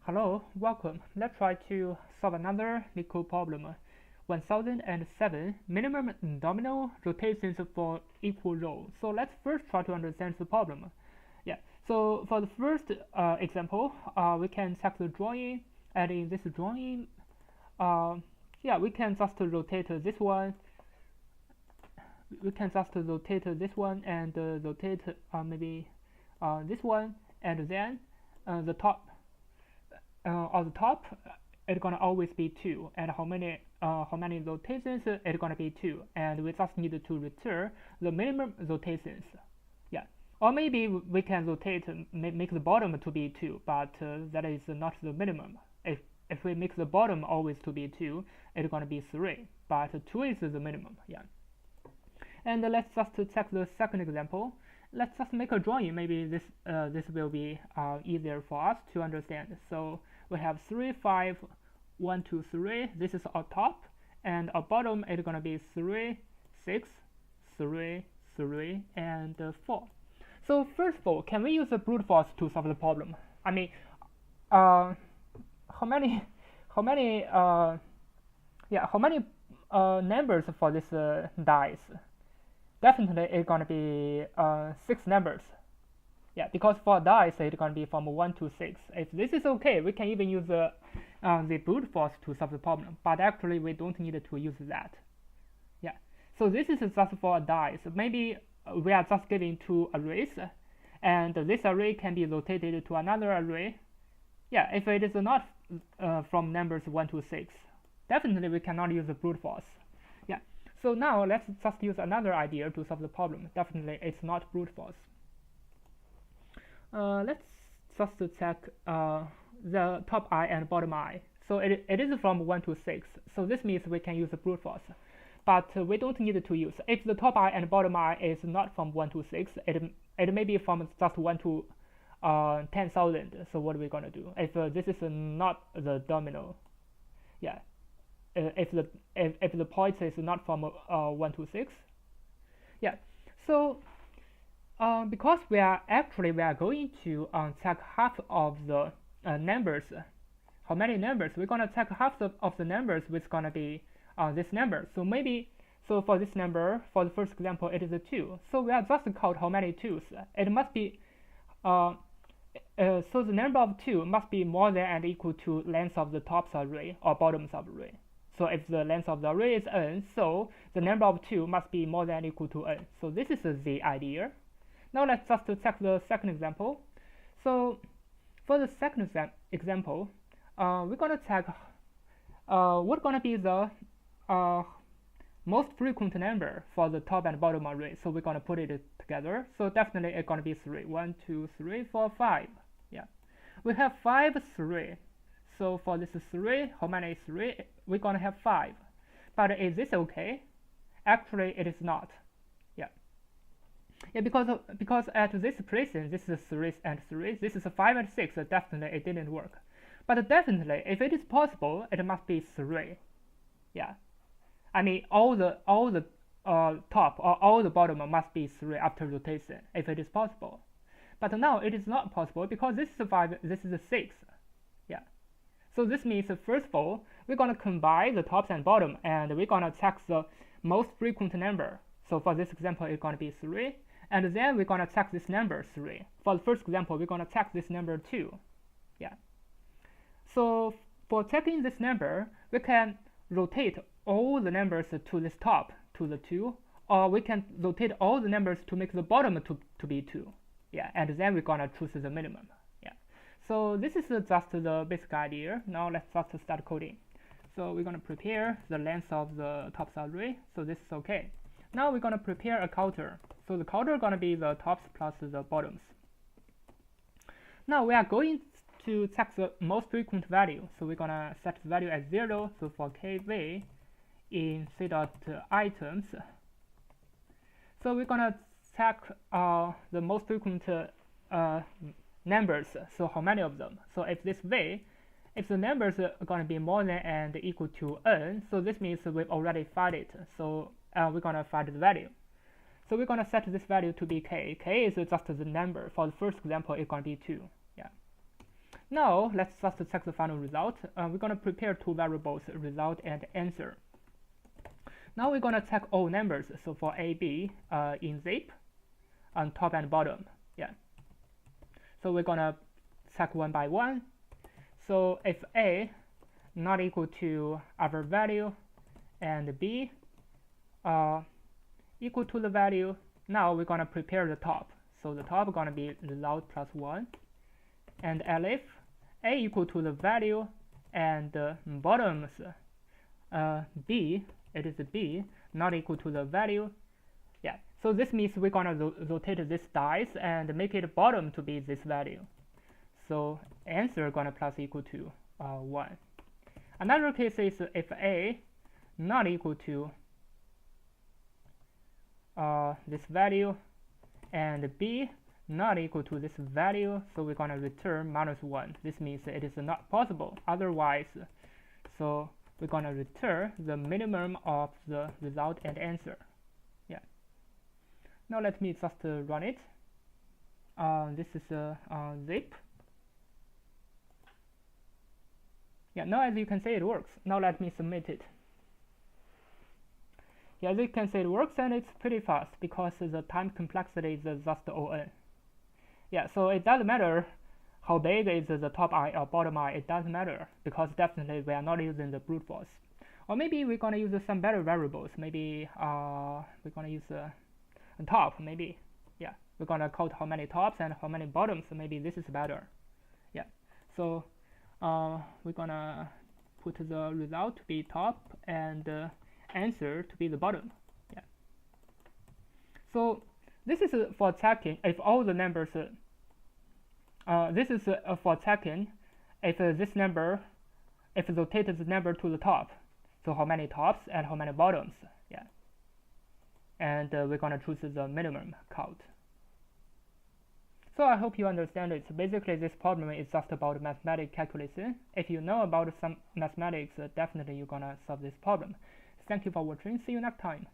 Hello, welcome. Let's try to solve another Leetcode problem. 1007 minimum domino rotations for equal row. So let's first try to understand the problem. Yeah. So for the first example, we can check the drawing, and in this drawing, we can just rotate this one. We can just rotate this one and rotate maybe this one, and then the top. On the top, it's gonna always be 2, and how many rotations it's gonna be 2, and we just need to return the minimum rotations. Yeah, or maybe we can rotate, make the bottom to be 2, but that is not the minimum. If we make the bottom always to be 2, it's gonna be 3, but 2 is the minimum. Yeah, and let's just check the second example. Let's just make a drawing. Maybe this will be easier for us to understand. So we have 3, 5, 1, 2, 3. This is our top, and our bottom is gonna be 3, 6, 3, 3, and 4. So first of all, can we use a brute force to solve the problem? I mean, how many numbers for this dice? Definitely it's gonna be 6 numbers. Yeah, because for dice it's gonna be from 1 to 6. If this is okay, we can even use the brute force to solve the problem. But actually, we don't need to use that. Yeah. So this is just for a dice. Maybe we are just giving 2 arrays, and this array can be rotated to another array. Yeah, if it is not from numbers 1 to 6, definitely we cannot use the brute force. Yeah. So now let's just use another idea to solve the problem. Definitely, it's not brute force. Let's just check the top I and bottom I. So it is from 1 to 6. So this means we can use the brute force. But we don't need to use. If the top I and bottom I is not from 1 to 6, it may be from just 1 to 10,000. So what are we gonna do? If this is not the domino, yeah. If the point is not from 1 to 6, yeah. So because we are going to check half of the numbers. How many numbers? We're gonna check half of the numbers, which is gonna be this number. So maybe for this number, for the first example, it is a 2. So we are just count how many 2s. It must be so the number of 2 must be more than and equal to length of the tops array or bottoms of array. So if the length of the array is n, so the number of 2 must be more than or equal to n. So this is the idea. Now let's just check the second example. So for the second example, we're gonna check what's gonna be the most frequent number for the top and bottom array. So we're gonna put it together. So definitely it's gonna be 3. 1, 2, 3, 4, 5. Yeah, we have 5, 3. So for this 3, how many 3? We're gonna have 5. But is this okay? Actually, it is not. Yeah. Yeah, because at this precision, this is 3 and 3. This is 5 and 6. Definitely, it didn't work. But definitely, if it is possible, it must be 3. Yeah. I mean, all the top or all the bottom must be 3 after rotation, if it is possible. But now it is not possible because this is 5. This is 6. Yeah. So this means, first of all, we're gonna combine the tops and bottom, and we're gonna check the most frequent number. So for this example, it's gonna be 3, and then we're gonna check this number 3. For the first example, we're gonna check this number 2. Yeah. So for checking this number, we can rotate all the numbers to this top, to the 2, or we can rotate all the numbers to make the bottom to be 2. Yeah, and then we're gonna choose the minimum. So this is just the basic idea. Now let's just start coding. So we're gonna prepare the length of the tops array. So this is okay. Now we're gonna prepare a counter. So the counter is gonna be the tops plus the bottoms. Now we are going to check the most frequent value. So we're gonna set the value as 0. So for kv in c.items. So we're gonna check the most frequent numbers. So how many of them? So if this v, if the numbers are going to be more than and equal to n, so this means we've already found it. So we're going to find the value. So we're going to set this value to be k. K is just the number. For the first example, it's going to be 2. Yeah. Now let's just check the final result. We're gonna prepare two variables, result and answer. Now we're gonna check all numbers. So for A, B, in zip, on top and bottom. Yeah. So we're gonna check one by one. So if A not equal to our value and B equal to the value, now we're gonna prepare the top. So the top is gonna be result plus 1, and if A equal to the value and bottoms B, it is B not equal to the value. Yeah. So this means we're gonna rotate this dice and make it bottom to be this value. So answer gonna plus equal to 1. Another case is if A not equal to this value and B not equal to this value, so we're gonna return -1. This means it is not possible otherwise. So we're gonna return the minimum of the result and answer. Yeah. Now let me just run it. This is a zip. Yeah, now as you can see it works. Now let me submit it. Yeah, as you can see it works, and it's pretty fast because the time complexity is just ON. Yeah, so it doesn't matter how big is the top eye or bottom eye, it doesn't matter because definitely we are not using the brute force. Or maybe we're gonna use some better variables. Maybe we're gonna use a top, maybe. Yeah, we're gonna count how many tops and how many bottoms, so maybe this is better. Yeah, so we're gonna put the result to be top and answer to be the bottom. Yeah. So this is for checking if all the numbers. This is for checking if this number, if rotated the number to the top. So how many tops and how many bottoms. Yeah. And we're gonna choose the minimum count. So I hope you understand it. So basically, this problem is just about mathematical calculation. If you know about some mathematics, definitely you're gonna solve this problem. Thank you for watching. See you next time.